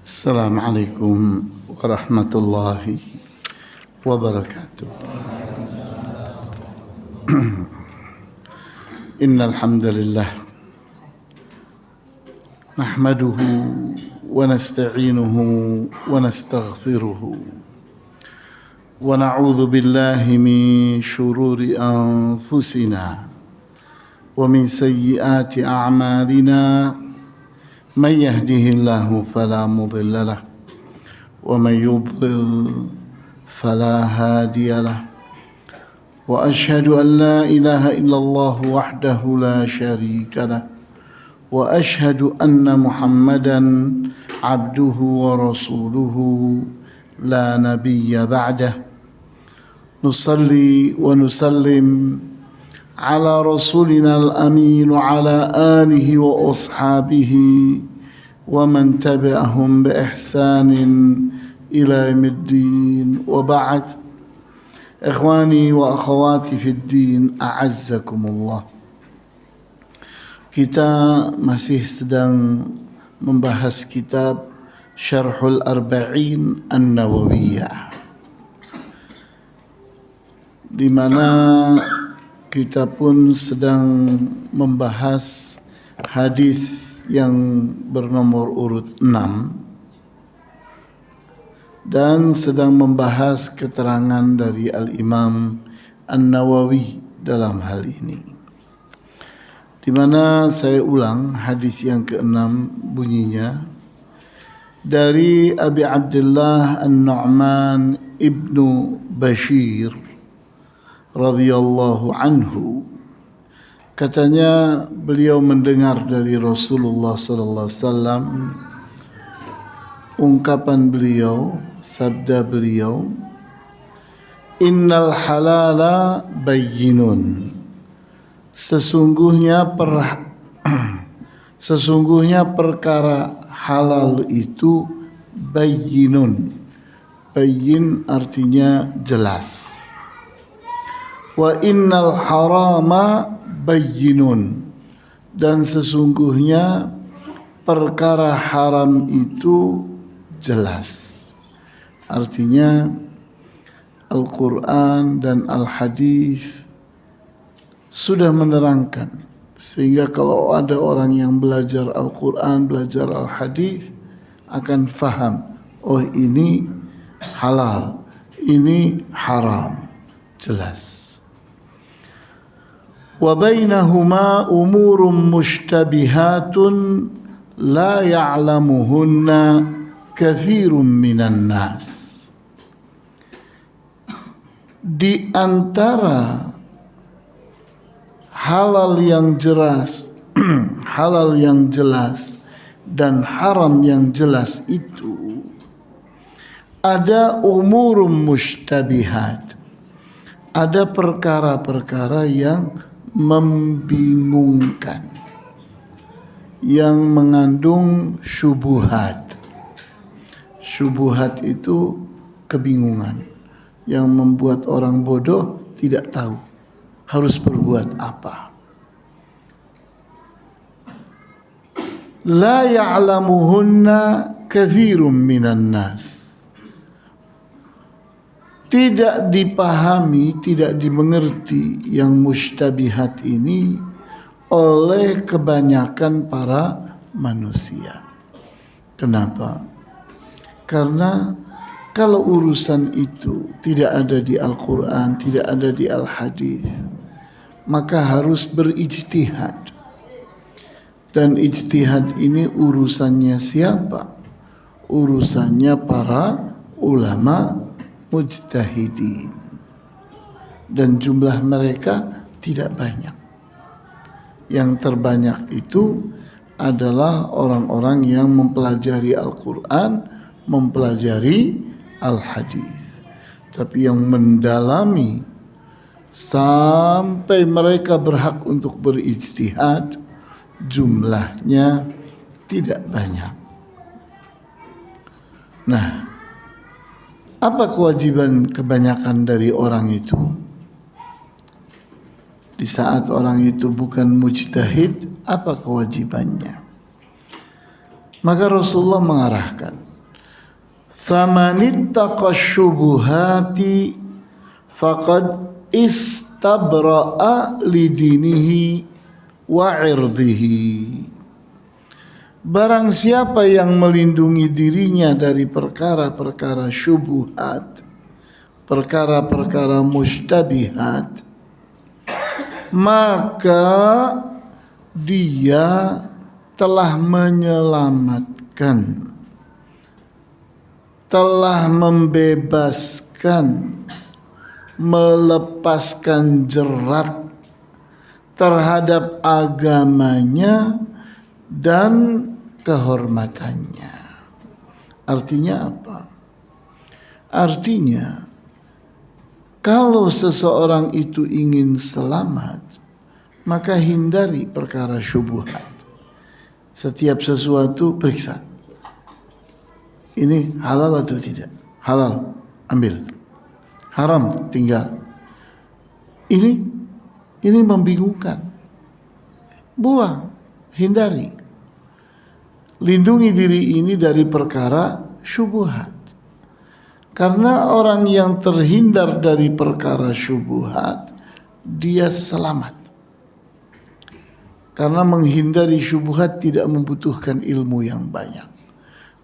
Assalamualaikum warahmatullahi wabarakatuh. Innal hamdalillah nahmaduhu wa nasta'inuhu wa nastaghfiruhu wa na'udzu billahi min shururi anfusina wa min sayyiati a'malina. من يهده الله فلا مضل له ومن يضلل فلا هادي له وأشهد أن لا إله إلا الله وحده لا شريك له وأشهد أن محمدا عبده ورسوله لا نبي بعده نصلي ونسلم على رسولنا الأمين وعلى آله وأصحابه ومن تبعهم بإحسان إلى يوم الدين وبعد. إخواني وأخواتي في الدين أعزكم الله. Kita masih sedang membahas kitab Syarhul Arba'in An-Nawawiyah, di mana kita pun sedang membahas hadis yang bernomor urut 6 dan sedang membahas keterangan dari Al-Imam An-Nawawi dalam hal ini, di mana saya ulang hadis yang ke-6 bunyinya dari Abi Abdullah An-Nu'man ibnu Bashir radhiyallahu anhu. Katanya beliau mendengar dari Rasulullah sallallahu alaihi wasallam ungkapan beliau, sabda beliau, innal halala bayyinun, sesungguhnya perkara halal itu bayyinun. Bayyin artinya jelas. Wa innal harama bayyinun, dan sesungguhnya perkara haram itu jelas. Artinya Al-Quran dan Al-Hadis sudah menerangkan, sehingga kalau ada orang yang belajar Al-Quran, belajar Al-Hadis, akan faham, oh ini halal, ini haram, jelas. Wa bainahuma umurun mushtabihatun la ya'lamuhunna katsirun minan nas. Di antara halal yang jelas halal yang jelas dan haram yang jelas itu ada umurun mushtabihat, ada perkara-perkara yang membingungkan, yang mengandung syubuhat. Syubuhat itu kebingungan yang membuat orang bodoh tidak tahu harus berbuat apa. La ya'lamuhunna katsirun minan nas, tidak dipahami, tidak dimengerti yang mustabihat ini oleh kebanyakan para manusia. Kenapa? Karena kalau urusan itu tidak ada di Al-Quran, tidak ada di Al-Hadis, maka harus berijtihad. Dan ijtihad ini urusannya siapa? Urusannya para ulama mujtahidin, dan jumlah mereka tidak banyak. Yang terbanyak itu adalah orang-orang yang mempelajari Al-Quran, mempelajari Al-Hadis. Tapi yang mendalami sampai mereka berhak untuk berijtihad, jumlahnya tidak banyak. Nah, apa kewajiban kebanyakan dari orang itu? Di saat orang itu bukan mujtahid, apa kewajibannya? Maka Rasulullah mengarahkan, famanittaqa syubuhati faqad istabra'a lidinihi wa irdihi. Barang siapa yang melindungi dirinya dari perkara-perkara syubhat, perkara-perkara mustabihat, maka dia telah menyelamatkan, telah membebaskan, melepaskan jerat terhadap agamanya dan kehormatannya. Artinya apa? Artinya kalau seseorang itu ingin selamat, maka hindari perkara syubhat. Setiap sesuatu periksa, ini halal atau tidak. Halal, ambil. Haram, tinggal. Ini membingungkan. Buang, hindari. Lindungi diri ini dari perkara syubhat. Karena orang yang terhindar dari perkara syubhat, dia selamat. Karena menghindari syubhat tidak membutuhkan ilmu yang banyak.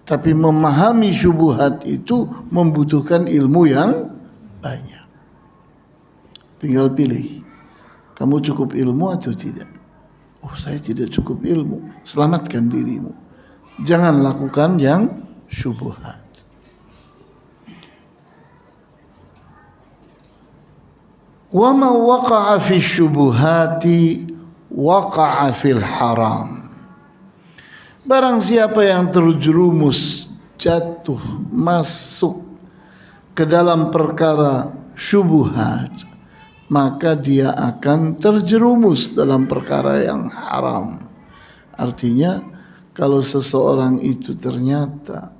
Tapi memahami syubhat itu membutuhkan ilmu yang banyak. Tinggal pilih, kamu cukup ilmu atau tidak. Oh, saya tidak cukup ilmu. Selamatkan dirimu. Jangan lakukan yang syubhat. Wa ma waqa'a fi syubuhati waqa'a fil haram. Barang siapa yang terjerumus, jatuh, masuk ke dalam perkara syubhat, maka dia akan terjerumus dalam perkara yang haram. Artinya kalau seseorang itu ternyata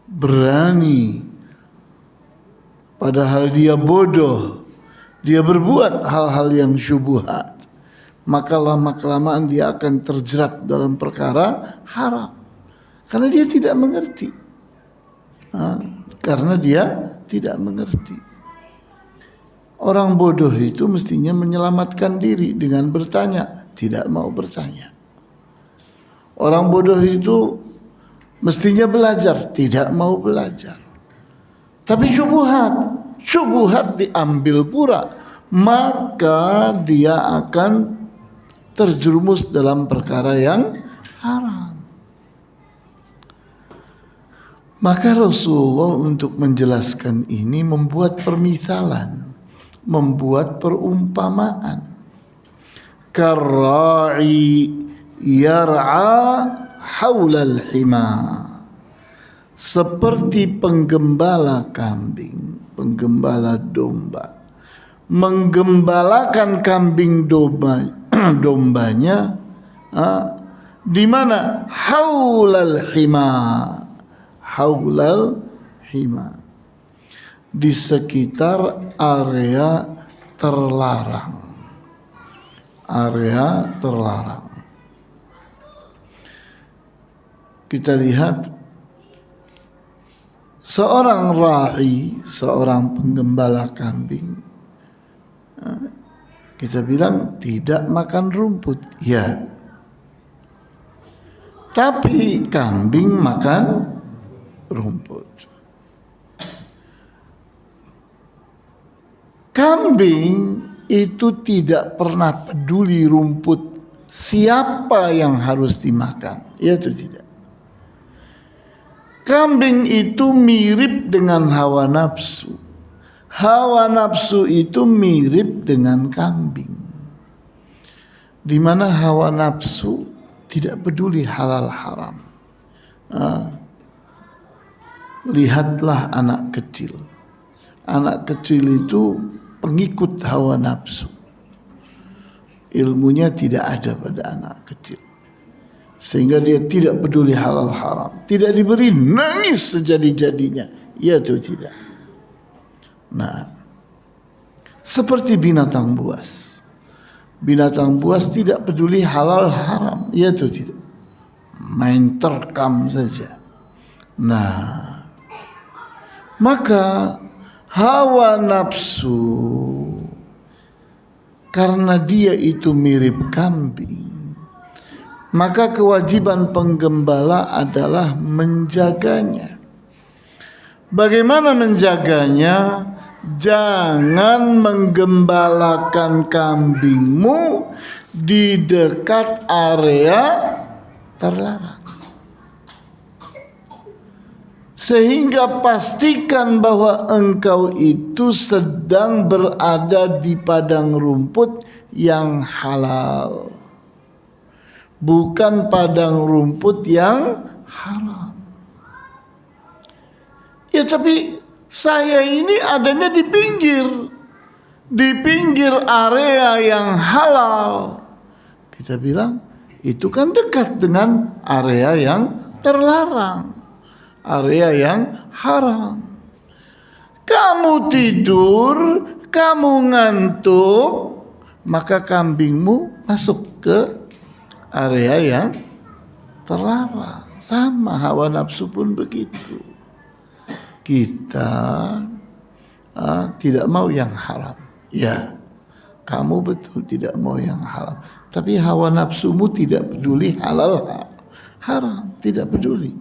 berani, padahal dia bodoh, dia berbuat hal-hal yang syubhat, maka lama-kelamaan dia akan terjerat dalam perkara haram. Karena dia tidak mengerti. Karena dia tidak mengerti. Orang bodoh itu mestinya menyelamatkan diri dengan bertanya, tidak mau bertanya. Orang bodoh itu mestinya belajar, tidak mau belajar. Tapi syubhat diambil pura, maka dia akan terjerumus dalam perkara yang haram. Maka Rasulullah untuk menjelaskan ini membuat permisalan, membuat perumpamaan. Karra'i yar'a haulal hima, seperti penggembala kambing, penggembala domba, menggembalakan kambing dombanya di mana haulal hima, di sekitar area terlarang. Kita lihat seorang ra'i, seorang penggembala kambing, kita bilang tidak makan rumput, ya. Tapi kambing makan rumput. Kambing itu tidak pernah peduli rumput siapa yang harus dimakan, ya atau tidak. Kambing itu mirip dengan hawa nafsu. Hawa nafsu itu mirip dengan kambing. Di mana hawa nafsu tidak peduli halal haram. Lihatlah anak kecil. Anak kecil itu pengikut hawa nafsu. Ilmunya tidak ada pada anak kecil. Sehingga dia tidak peduli halal haram. Tidak diberi, nangis sejadi-jadinya. Iya atau tidak? Nah, seperti binatang buas. Binatang buas tidak peduli halal haram. Iya atau tidak? Main terkam saja. Nah, Maka hawa nafsu, karena dia itu mirip kambing, maka kewajiban penggembala adalah menjaganya. Bagaimana menjaganya? Jangan menggembalakan kambingmu di dekat area terlarang. Sehingga pastikan bahwa engkau itu sedang berada di padang rumput yang halal, bukan padang rumput yang haram. Ya tapi saya ini adanya di pinggir area yang halal. Kita bilang itu kan dekat dengan area yang terlarang, area yang haram. Kamu tidur, kamu ngantuk, maka kambingmu masuk ke area yang terlarang. Sama hawa nafsu pun begitu. Kita tidak mau yang haram. Ya, kamu betul tidak mau yang haram. Tapi hawa nafsumu tidak peduli halal haram, tidak peduli.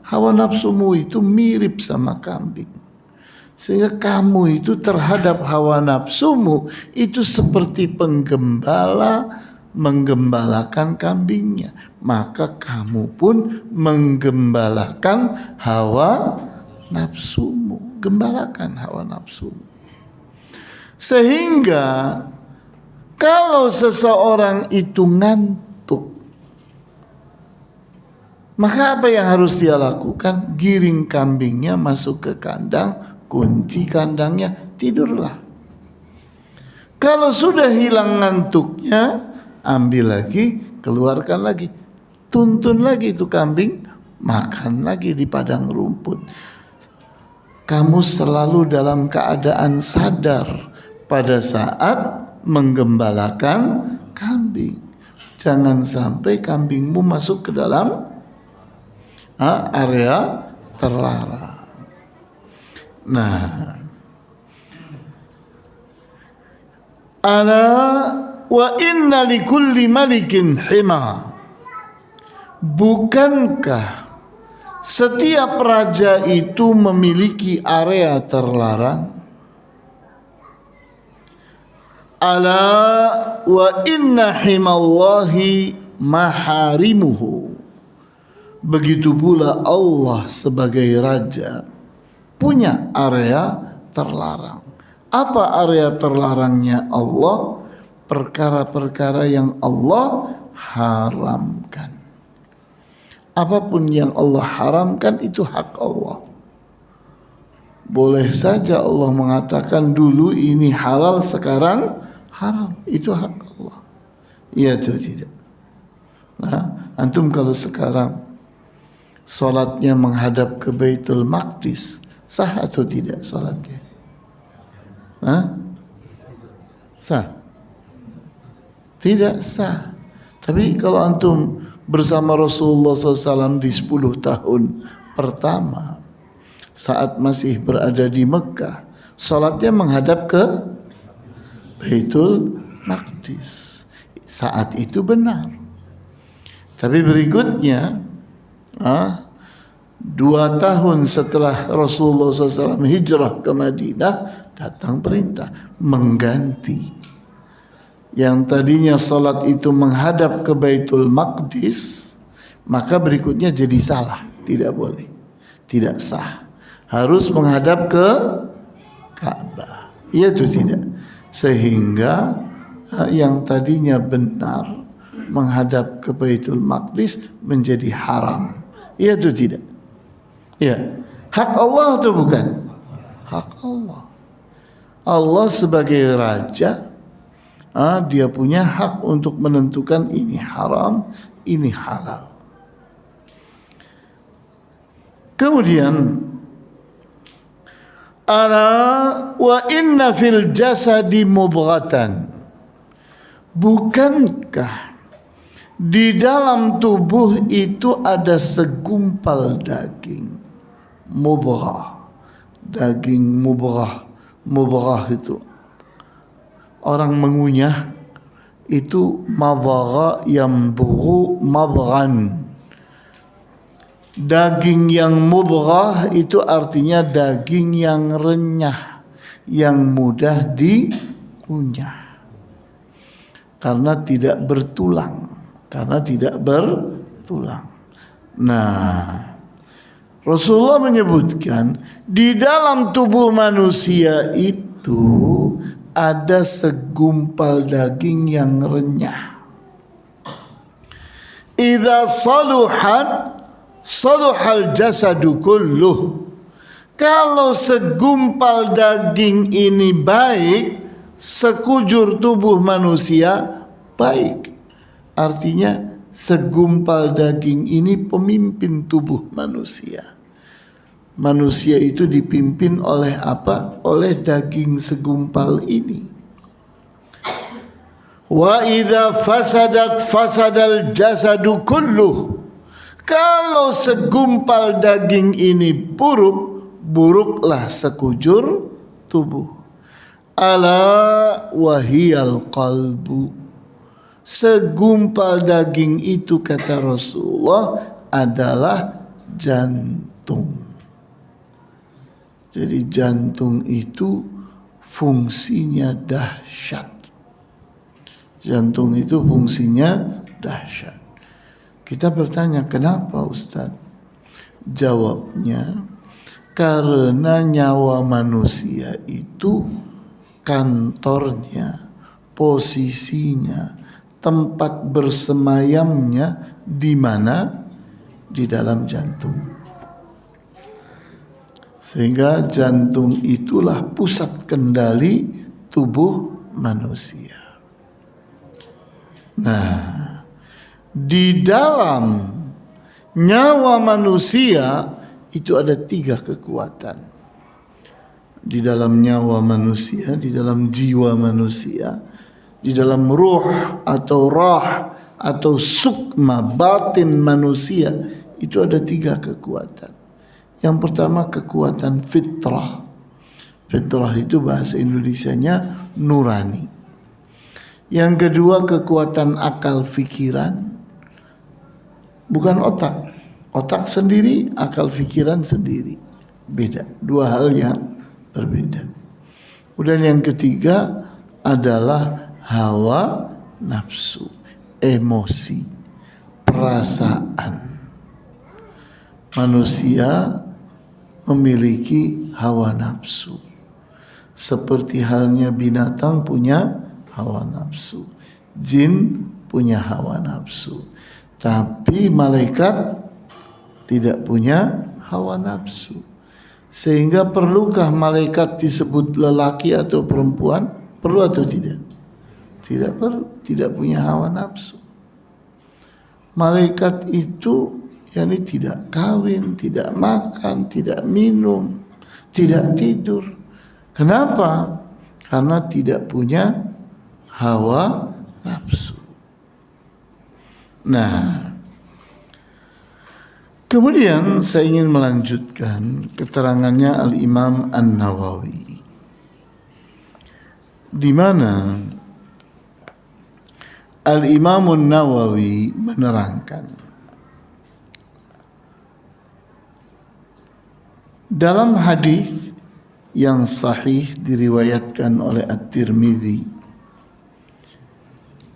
Hawa nafsumu itu mirip sama kambing. Sehingga kamu itu terhadap hawa nafsumu itu seperti penggembala menggembalakan kambingnya. Maka kamu pun menggembalakan hawa nafsumu. Gembalakan hawa nafsumu. Sehingga kalau seseorang itu ngantuk, maka apa yang harus dia lakukan? Giring kambingnya masuk ke kandang, kunci kandangnya, tidurlah. Kalau sudah hilang ngantuknya, ambil lagi, keluarkan lagi, tuntun lagi itu kambing, makan lagi di padang rumput. Kamu selalu dalam keadaan sadar pada saat menggembalakan kambing. Jangan sampai kambingmu masuk ke dalam area terlarang. Nah, ala wa inna likulli malikin hima. Bukankah setiap raja itu memiliki area terlarang? Ala wa inna himallahi maharimuhu. Begitu pula Allah sebagai raja punya area terlarang. Apa area terlarangnya Allah? Perkara-perkara yang Allah haramkan. Apapun yang Allah haramkan itu hak Allah. Boleh saja Allah mengatakan dulu ini halal, sekarang haram. Itu hak Allah. Iya atau tidak? Nah, antum kalau sekarang salatnya menghadap ke Baitul Maqdis, sah atau tidak salatnya? Sah? Tidak sah. Tapi kalau antum bersama Rasulullah SAW di 10 tahun pertama, saat masih berada di Mekah, salatnya menghadap ke Baitul Maqdis. Saat itu benar. Tapi berikutnya 2 tahun setelah Rasulullah SAW hijrah ke Madinah, datang perintah mengganti. Yang tadinya salat itu menghadap ke Baitul Maqdis, maka berikutnya jadi salah, tidak boleh, tidak sah. Harus menghadap ke Ka'bah. Iya atau tidak? Sehingga yang tadinya benar menghadap ke Baitul Maqdis menjadi haram. Iya atau tidak? Iya. Hak Allah atau bukan? Hak Allah. Allah sebagai raja, dia punya hak untuk menentukan ini haram, ini halal. Kemudian ala wa inna fil jasadi mubghatan. Bukankah di dalam tubuh itu ada segumpal daging? mudghah, daging mudghah itu orang mengunyah, itu madgha yamdughu madghan. Daging yang mudghah itu artinya daging yang renyah, yang mudah dikunyah karena tidak bertulang, Nah, Rasulullah menyebutkan di dalam tubuh manusia itu ada segumpal daging yang renyah. Idza saluhal jasadu kulluh. Kalau segumpal daging ini baik, sekujur tubuh manusia baik. Artinya segumpal daging ini pemimpin tubuh manusia. Manusia itu dipimpin oleh apa? Oleh daging segumpal ini. Wa idza fasadal jasadu kulluh. Kalau segumpal daging ini buruk, buruklah sekujur tubuh. Ala wahiyal qalbu. Segumpal daging itu kata Rasulullah adalah jantung. Jadi jantung itu fungsinya dahsyat. Jantung itu fungsinya dahsyat. Kita bertanya, kenapa Ustaz? Jawabnya, karena nyawa manusia itu kantornya, posisinya, tempat bersemayamnya di mana? Di dalam jantung. Sehingga jantung itulah pusat kendali tubuh manusia. Nah, di dalam nyawa manusia itu ada 3 kekuatan. Di dalam nyawa manusia, di dalam jiwa manusia, di dalam ruh atau rah atau sukma batin manusia itu ada 3 kekuatan. Yang pertama kekuatan fitrah. Fitrah itu bahasa Indonesianya nurani. Yang kedua kekuatan akal fikiran. Bukan otak. Otak sendiri, akal fikiran sendiri. Beda. 2 hal yang berbeda. Kemudian yang ketiga adalah hawa nafsu, emosi, perasaan. Manusia memiliki hawa nafsu. Seperti halnya binatang punya hawa nafsu. Jin punya hawa nafsu. Tapi malaikat tidak punya hawa nafsu. Sehingga perlukah malaikat disebut lelaki atau perempuan? Perlu atau tidak? Tidak perlu, tidak punya hawa nafsu. Malaikat itu yakni tidak kawin, tidak makan, tidak minum, tidak tidur. Kenapa? Karena tidak punya hawa nafsu. Nah, kemudian saya ingin melanjutkan keterangannya Al-Imam An-Nawawi, di mana Al-Imam An-Nawawi menerangkan dalam hadis yang sahih diriwayatkan oleh At-Tirmidzi,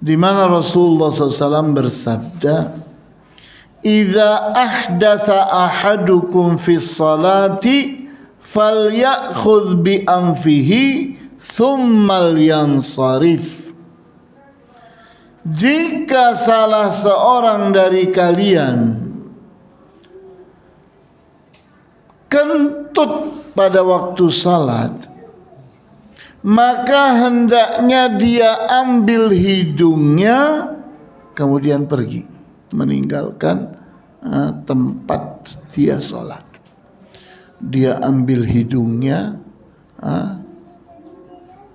di mana Rasulullah SAW bersabda, "Idza ahdatha ahadukum fi salati falyakhudh bi anfihi thumma yansarif." Jika salah seorang dari kalian kentut pada waktu salat, maka hendaknya dia ambil hidungnya kemudian pergi meninggalkan tempat dia sholat. Dia ambil hidungnya,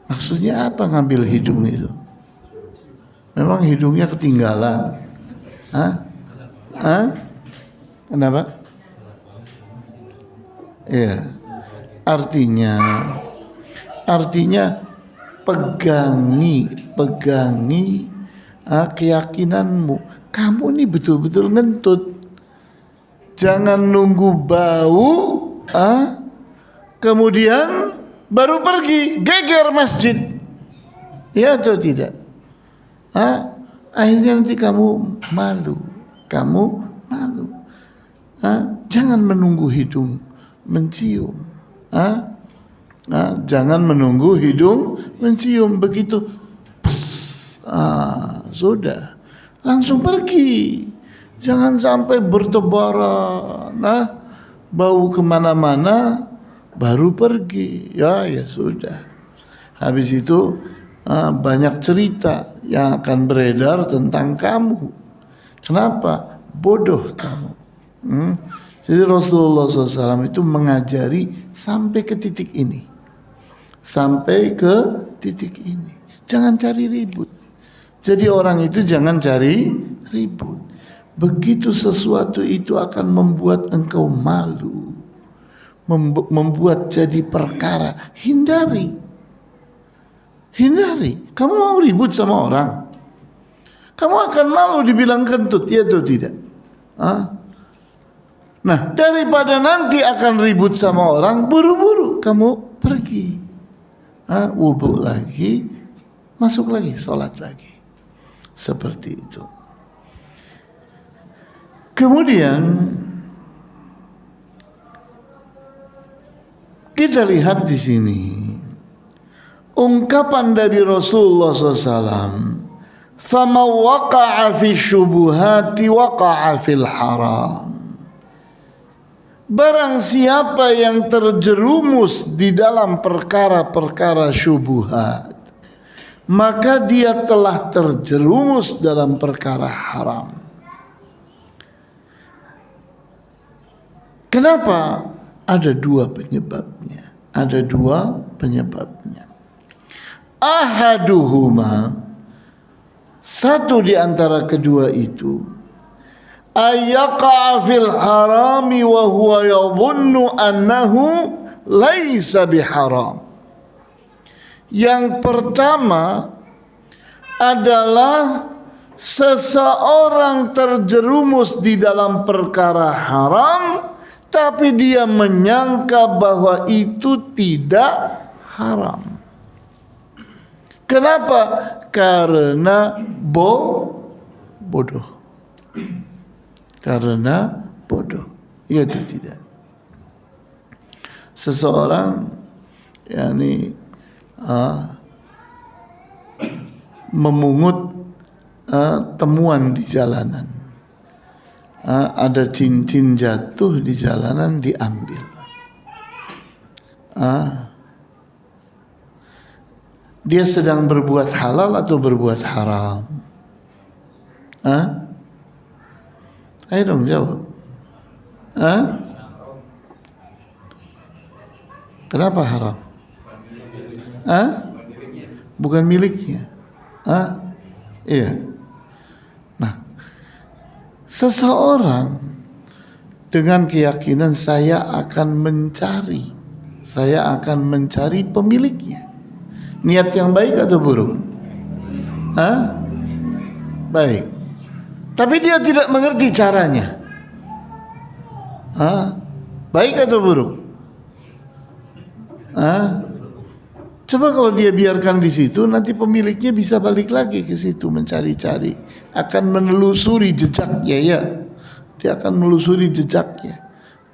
maksudnya apa ngambil hidung itu? Memang hidungnya ketinggalan? Kenapa? Ya, artinya pegangi keyakinanmu. Kamu ini betul-betul ngentut. Jangan nunggu bau, kemudian baru pergi geger masjid. Ya atau tidak? Akhirnya nanti kamu malu. Jangan menunggu hidung mencium. Jangan menunggu hidung mencium. Begitu sudah langsung pergi. Jangan sampai bertebaran bau kemana-mana baru pergi. Ya sudah. Habis itu banyak cerita yang akan beredar tentang kamu. Kenapa? Bodoh kamu. Jadi Rasulullah SAW itu mengajari sampai ke titik ini. Jangan cari ribut. Jadi orang itu jangan cari ribut. Begitu sesuatu itu akan membuat engkau malu, membuat jadi perkara, hindari. Kamu mau ribut sama orang, kamu akan malu dibilang kentut, ya atau tidak? Nah, daripada nanti akan ribut sama orang, buru-buru kamu pergi, wudhu lagi, masuk lagi, sholat lagi, seperti itu. Kemudian kita lihat di sini ungkapan dari Rasulullah SAW, "Fama waqa'a fi syubuhati waqa'a fil haram." Barang siapa yang terjerumus di dalam perkara-perkara syubhat, maka dia telah terjerumus dalam perkara haram. Kenapa? Ada dua penyebabnya. Ahaduhuma, satu di antara kedua itu, ayyaqa fil harami wa huwa yadhunnu annahu laisa biharam. Yang pertama adalah seseorang terjerumus di dalam perkara haram, tapi dia menyangka bahwa itu tidak haram. Kenapa? Karena bodoh. Ya atau tidak? Seseorang memungut temuan di jalanan. Ada cincin jatuh di jalanan, diambil. Dia sedang berbuat halal atau berbuat haram? Ayo dong jawab. Kenapa haram? Bukan miliknya. Iya. Nah, seseorang dengan keyakinan saya akan mencari pemiliknya. Niat yang baik atau buruk? Baik. Tapi dia tidak mengerti caranya. Baik atau buruk? Coba kalau dia biarkan di situ, nanti pemiliknya bisa balik lagi ke situ mencari-cari, akan menelusuri jejaknya ya. Dia akan menelusuri jejaknya.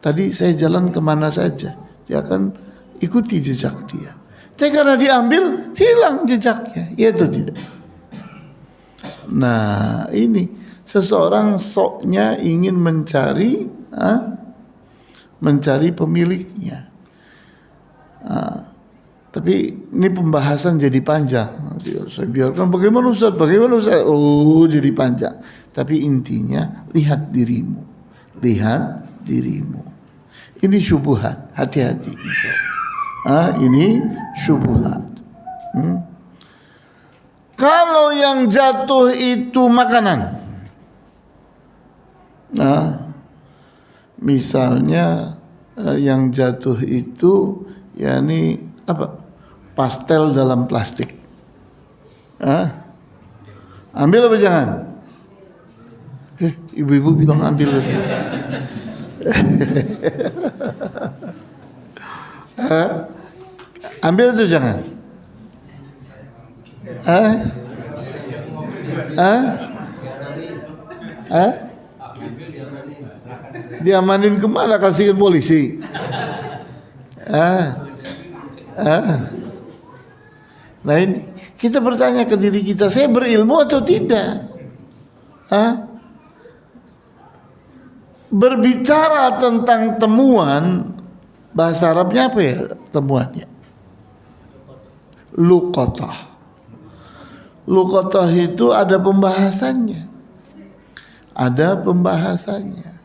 Tadi saya jalan kemana saja, dia akan ikuti jejak dia. Tapi karena diambil, hilang jejaknya, ya atau tidak? Nah, ini seseorang soknya ingin mencari pemiliknya. Tapi ini pembahasan jadi panjang. Saya biarkan bagaimana Ustaz? Oh, jadi panjang. Tapi intinya lihat dirimu. Ini syubhat, hati-hati. Ini syubhat. Kalau yang jatuh itu makanan, misalnya yang jatuh itu yakni apa? Pastel dalam plastik. Ambil apa jangan? Ibu-ibu bilang ambil itu. Ambil itu jangan. Diamanin kemana? Kasihin polisi. Nah ini kita bertanya ke diri kita, saya berilmu atau tidak? Berbicara tentang temuan, bahasa Arabnya apa ya temuannya? Luqatah. Luqatah itu ada pembahasannya. Ada pembahasannya.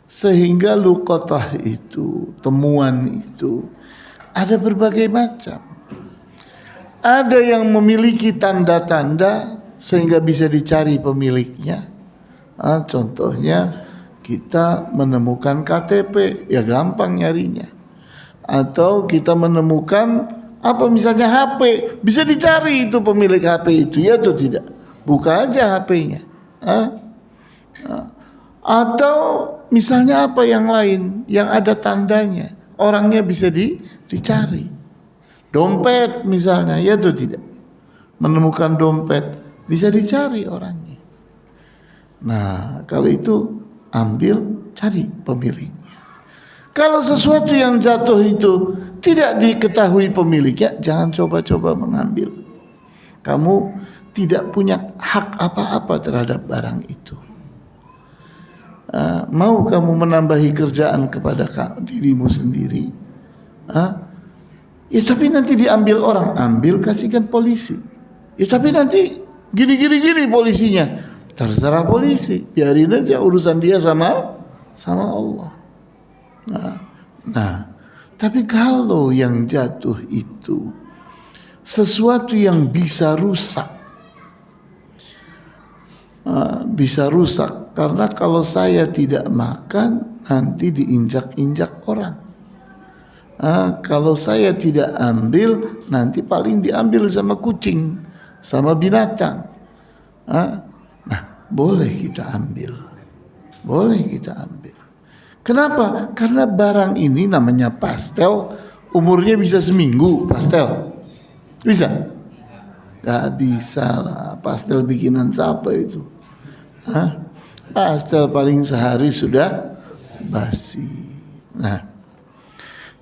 Sehingga luqatah itu, temuan itu ada berbagai macam. Ada yang memiliki tanda-tanda sehingga bisa dicari pemiliknya. Contohnya kita menemukan KTP, ya gampang nyarinya. Atau kita menemukan apa misalnya HP, bisa dicari itu pemilik HP itu, ya atau tidak? Buka aja HP-nya. Atau misalnya apa yang lain yang ada tandanya, orangnya bisa dicari. Dompet misalnya, ya atau tidak? Menemukan dompet bisa dicari orangnya. Nah, kalau itu ambil, cari pemiliknya. Kalau sesuatu yang jatuh itu tidak diketahui pemiliknya, jangan coba-coba mengambil. Kamu tidak punya hak apa-apa terhadap barang itu. Mau kamu menambahi kerjaan kepada dirimu sendiri? Ya tapi nanti diambil orang, ambil kasihkan polisi. Ya tapi nanti gini polisinya. Terserah polisi, biarin aja urusan dia sama Allah. Nah, tapi kalau yang jatuh itu sesuatu yang bisa rusak, karena kalau saya tidak makan nanti diinjak-injak orang. Kalau saya tidak ambil nanti paling diambil sama kucing, sama binatang. Nah, boleh kita ambil. Kenapa? Karena barang ini namanya pastel, umurnya bisa seminggu pastel. Bisa? Gak bisa lah, pastel bikinan siapa itu? Pastel paling sehari sudah basi. Nah,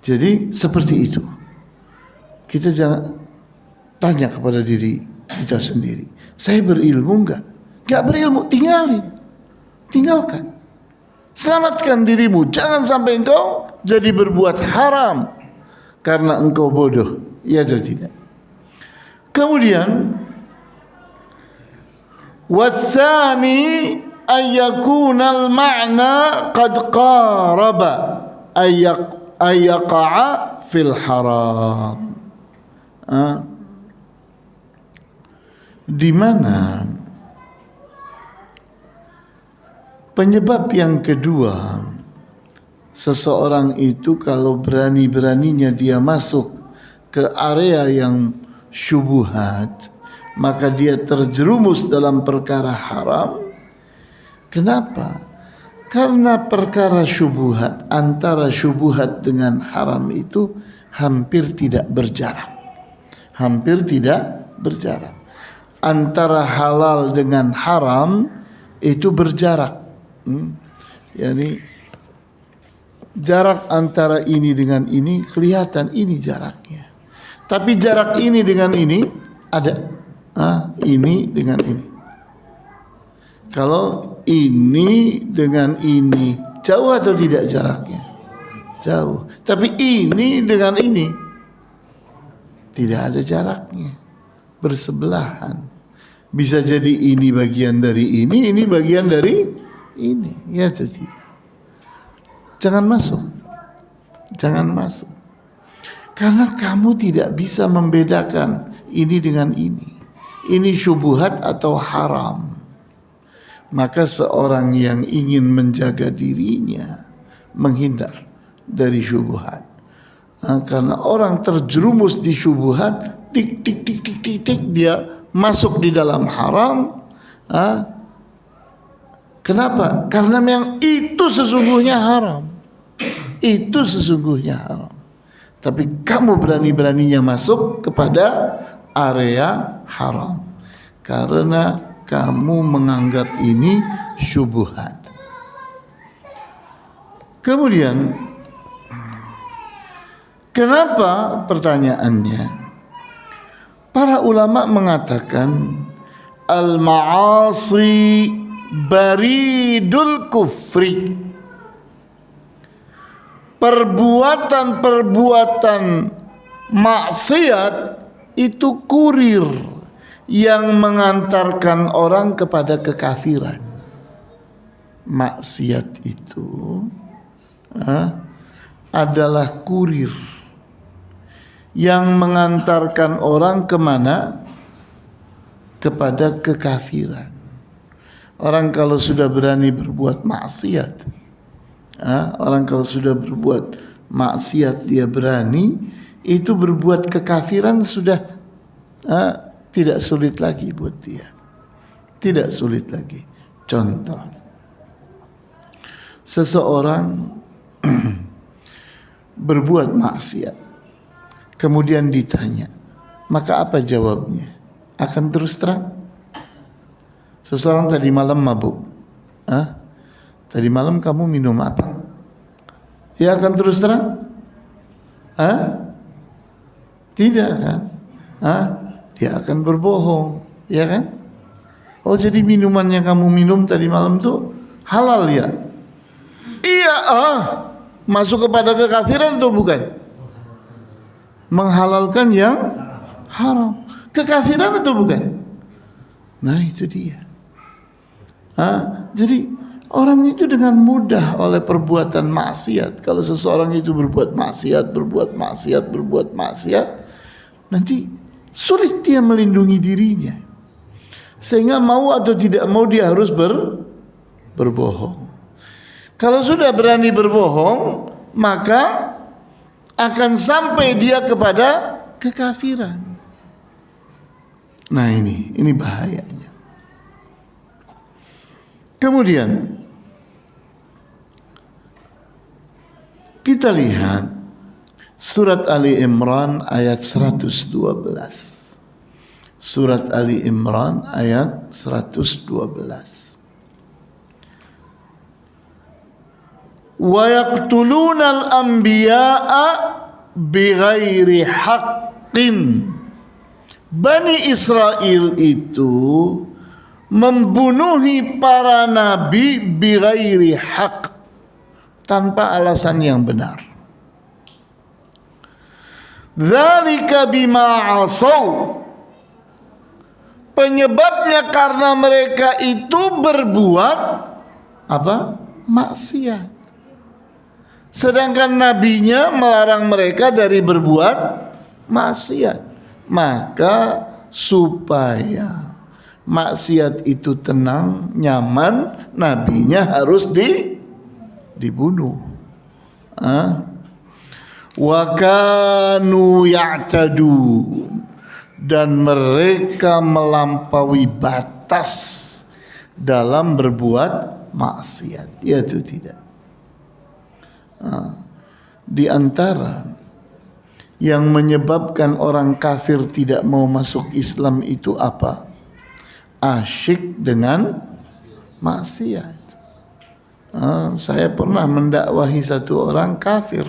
jadi seperti itu. Kita jangan tanya kepada diri kita sendiri. Saya berilmu enggak? Enggak berilmu, tinggalkan. Selamatkan dirimu, jangan sampai engkau jadi berbuat haram karena engkau bodoh. Ya atau tidak? Kemudian watsani ayyakunal ma'na qad qaraba ayyaqa'a fil haram. Di mana penyebab yang kedua, seseorang itu kalau berani-beraninya dia masuk ke area yang syubhat, maka dia terjerumus dalam perkara haram. Kenapa? Karena perkara syubhat, antara syubhat dengan haram itu hampir tidak berjarak. Antara halal dengan haram itu berjarak. Yani jarak antara ini dengan ini kelihatan, ini jaraknya. Tapi jarak ini dengan ini ada. Ini dengan ini. Kalau ini dengan ini jauh atau tidak jaraknya? Jauh. Tapi ini dengan ini tidak ada jaraknya. Bersebelahan. Bisa jadi ini bagian dari ini bagian dari ini, ya atau tidak? Jangan masuk. Karena kamu tidak bisa membedakan ini dengan ini. Ini syubhat atau haram. Maka seorang yang ingin menjaga dirinya menghindar dari syubhat. Karena orang terjerumus di syubhat, tik tik tik tik tik tik, dia masuk di dalam haram. Kenapa? Karena memang itu sesungguhnya haram. Itu sesungguhnya haram. Tapi kamu berani-beraninya masuk kepada area haram karena kamu menganggap ini syubhat. Kemudian kenapa, pertanyaannya, para ulama mengatakan al-ma'asi baridul kufri, perbuatan-perbuatan maksiat itu kurir yang mengantarkan orang kepada kekafiran. Maksiat itu adalah kurir yang mengantarkan orang kemana? Kepada kekafiran. Orang kalau sudah berani berbuat maksiat, orang kalau sudah berbuat maksiat dia berani, itu berbuat kekafiran sudah tidak sulit lagi buat dia. Tidak sulit lagi. Contoh, seseorang berbuat maksiat, kemudian ditanya, maka apa jawabnya? Akan terus terang. Seseorang tadi malam mabuk, tadi malam kamu minum apa? Ya akan terus terang? Tidak kan? Dia akan berbohong, ya kan? Oh, jadi minuman yang kamu minum tadi malam tuh halal ya? Iya, masuk kepada kekafiran atau bukan? Menghalalkan yang haram. Kekafiran atau bukan? Nah itu dia. Jadi orang itu dengan mudah oleh perbuatan maksiat. Kalau seseorang itu berbuat maksiat, nanti sulit dia melindungi dirinya. Sehingga mau atau tidak mau dia harus berbohong. Kalau sudah berani berbohong, maka akan sampai dia kepada kekafiran. Nah ini bahayanya. Kemudian kita lihat surat Ali Imran ayat 112. Surat Ali Imran ayat 112. Wa yaqtulunal anbiya'a bighairi haqqin. Bani Israel itu membunuhi para nabi bighairi haq, tanpa alasan yang benar. Dzalika bima asaw, penyebabnya karena mereka itu berbuat apa? Maksiat. Sedangkan nabinya melarang mereka dari berbuat maksiat. Maka supaya maksiat itu tenang, nyaman, nabinya harus dibunuh. Wa kanu ya'tadun, dan mereka melampaui batas dalam berbuat maksiat. Yaitu tidak. Di antara yang menyebabkan orang kafir tidak mau masuk Islam itu apa? Asyik dengan maksiat. Saya pernah mendakwahi satu orang kafir.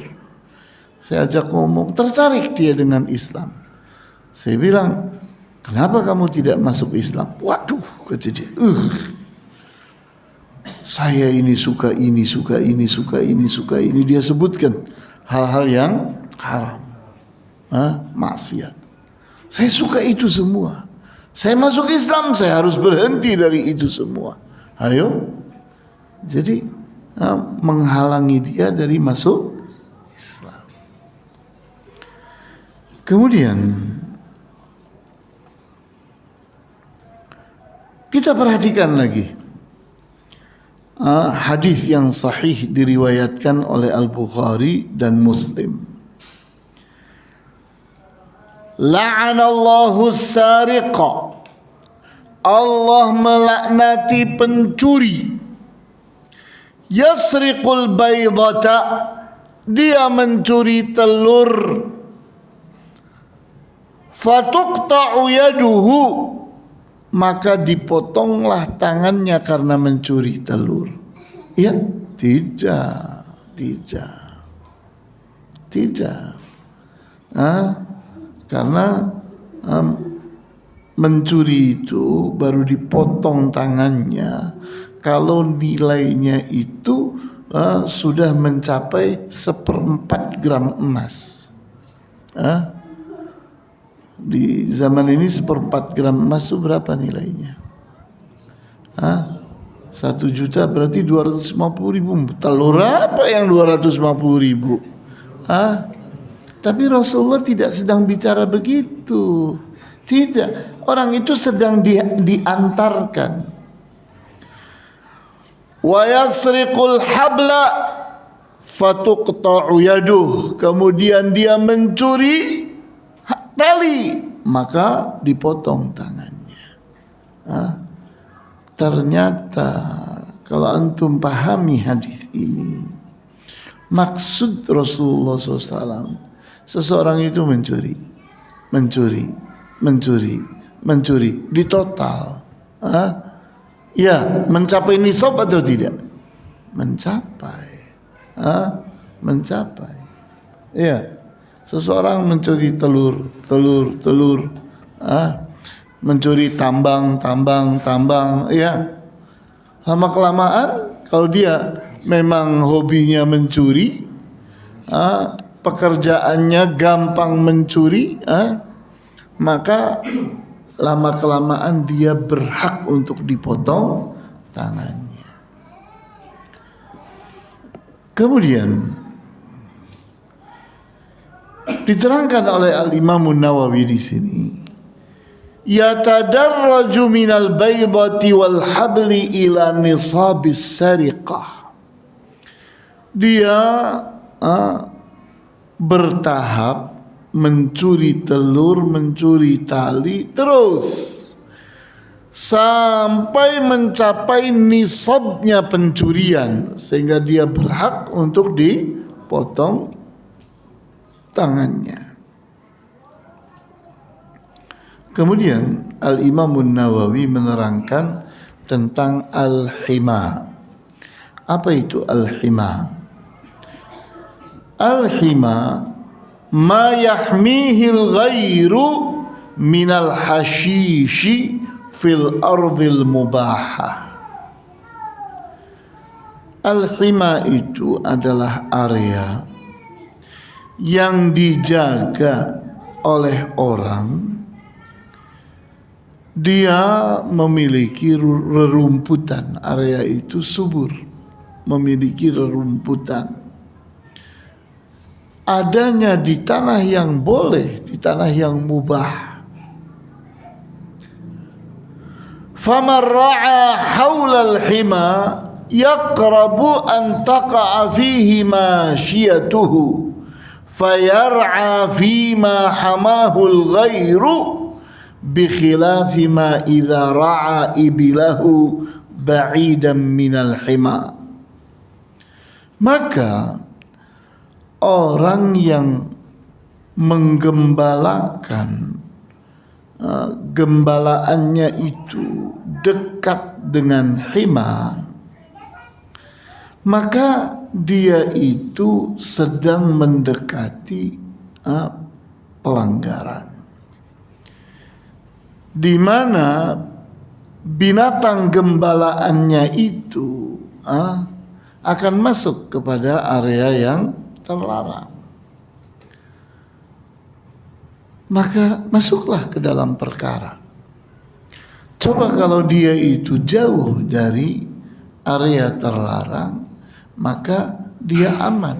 Saya ajak ngomong, tertarik dia dengan Islam. Saya bilang, kenapa kamu tidak masuk Islam? Waduh, kata dia. Saya ini suka ini, suka ini, suka ini, suka ini. Dia sebutkan hal-hal yang haram. Maksiat. Saya suka itu semua. Saya masuk Islam, saya harus berhenti dari itu semua. Ayo. Jadi menghalangi dia dari masuk Islam. Kemudian kita perhatikan lagi. hadis yang sahih diriwayatkan oleh Al-Bukhari dan Muslim. La'anallahu sariqa, Allah melaknati pencuri. Yasriqul baydata, dia mencuri telur. Fatuqta'u yaduhu, maka dipotonglah tangannya karena mencuri telur. Ya, tidak. Karena mencuri itu baru dipotong tangannya kalau nilainya itu sudah mencapai 1/4 gram emas. Di zaman ini 1/4 gram emas itu berapa nilainya? 1 juta berarti 250.000. Telur apa yang 250.000? Tapi Rasulullah tidak sedang bicara begitu. Tidak, orang itu sedang diantarkan. Wa yasriqul habla fatuqta'u yaduh, kemudian dia mencuri tali, maka dipotong tangannya. Ternyata kalau antum pahami hadis ini, maksud Rasulullah SAW, seseorang itu mencuri di total, ya mencapai nisab atau tidak? Mencapai. Ya, seseorang mencuri telur, mencuri tambang, ya. Lama kelamaan kalau dia memang hobinya mencuri, pekerjaannya gampang mencuri, maka lama kelamaan dia berhak untuk dipotong tangannya. Kemudian diterangkan oleh Al-Imam Nawawi di sini, yatadarraju minal baydati wal habli ila nisabis sariqah. Dia bertahap mencuri telur, mencuri tali, terus sampai mencapai nisabnya pencurian, sehingga dia berhak untuk dipotong tangannya. Kemudian Al-Imam Nawawi menerangkan tentang al-hima. Apa itu al-hima? Al-hima ma yahmihil ghairu minal hashishi fil ardil mubahah. Al-hima itu adalah area yang dijaga oleh orang. Dia memiliki rerumputan, area itu subur, memiliki rerumputan. Adanya di tanah yang boleh, di tanah yang mubah. Faman ra'a haulal hima yaqrabu an taqa'a fihi mashiyatuhu fayar'a fima hamahul ghairu bi khilafi ma idza ra'a ibilahu ba'idan minal hima. Maka orang yang menggembalakan, gembalaannya itu dekat dengan hima, maka dia itu sedang mendekati pelanggaran, di mana binatang gembalaannya itu akan masuk kepada area yang terlarang. Maka masuklah ke dalam perkara. Coba kalau dia itu jauh dari area terlarang, maka dia aman.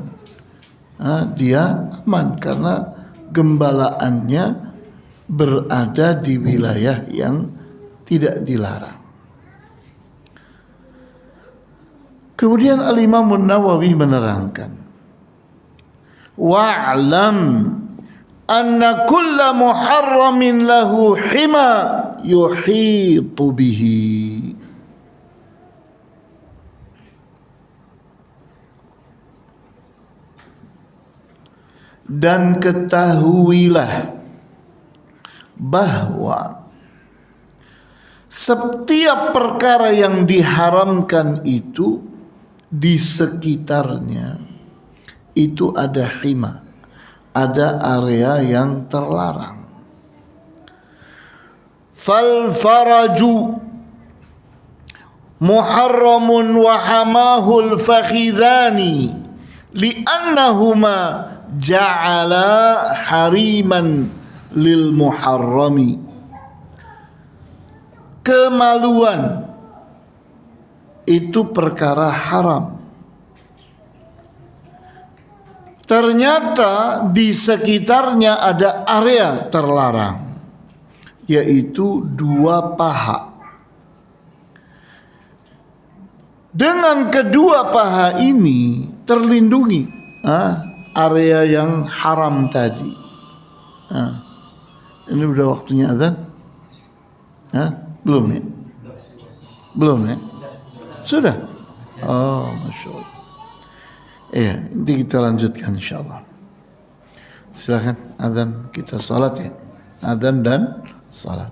Dia aman karena gembalaannya berada di wilayah yang tidak dilarang. Kemudian Al-Imam Nawawi menerangkan, wa'lam anna kulla muharramin lahu hima yuhitu bihi. Dan ketahuilah bahwa setiap perkara yang diharamkan itu di sekitarnya itu ada hima, ada area yang terlarang. Fal faraju muharramun wa hamahul fakhidhani li'annahuma ja'ala hariman lil muharrami. Kemaluan itu perkara haram. Ternyata di sekitarnya ada area terlarang, yaitu dua paha. Dengan kedua paha ini terlindungi area yang haram tadi. Ini udah waktunya azan? Belum ya? Belum ya? Sudah? Oh, Masya Allah. Iya, nanti kita lanjutkan insyaallah. Silakan azan, kita salat ya. Azan dan salat.